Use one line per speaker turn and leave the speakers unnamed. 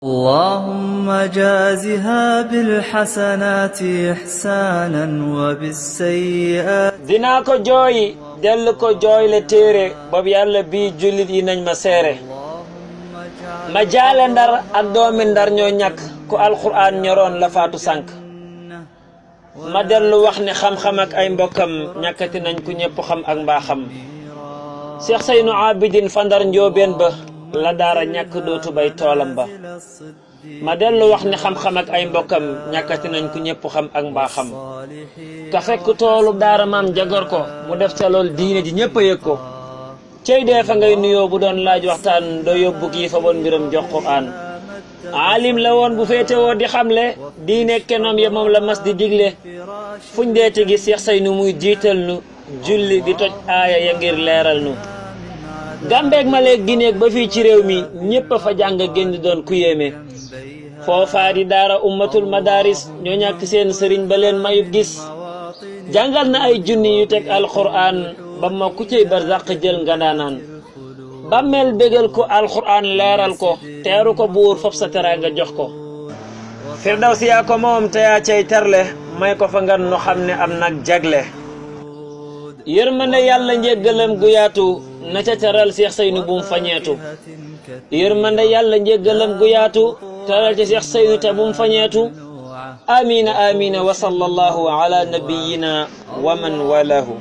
اللهم جازها بالحسنات إحسانا وبالسيئات
dinaa ko jooyi dellu ko jooyle téere boobu yàlla bii jullit yi nañ ma seere ma jaale ndar ak doomi ndar ñoo ñàkk ku alxuraan ñoroon la faatu sànk ma dellu wax ne xam-xam ak ay mbokkam ñàkkati nañ ku ñëpp xam ak mbaaxam Cheikh Seynou Abidine fa ndar njoobeen ba la daara ñàkk dootu bay toolam ba ma dellu wax ne xam-xam ak ay mbokkam ñàkkati nañ ku ñëpp xam ak mbaaxam ka fekk toolu daara maam jagor ko mu def ca lool diine ji ñëpp a yëg ko cey dee fa ngay nuyoo bu doon laaj waxtaan doo yóbbu kii fa boon mbiram jox Qur'aan aalim la woon bu féetewoo di xamle diine kenoom ya moom la mas di digle fuñ deeti gi Cheikh Seynou muy jiital nu julli di toj aaya ya ngir leeral nu Gambeeg Maleek Gineeg ba fii ci réew mi ñëpp a fa jàng génn doon ku yéeme foofaa di daara ummatul madaris ñoo ñàkk seen sëriñ ba leen mayub gis jàngal na ay junni yu teg alquran ba ma ku cey barzaq jël ngandaanaan bàmmeel bégal ko alquran leeral ko teeru ko buur fop sa teraanga jox ko firdawsi yaa ko moom te yaa cay terle may ko fa ngan nu xam ne am nag jagle yërmande yàlla njéggalam gu yaatu na ca teral Cheikh Seynou bum fañeetu yërmande yàlla njéggalam gu yaatu teral ca Cheikh Seynou te bum fañeetu amina amina wa sallallahu ala nabiyyina wa man walahu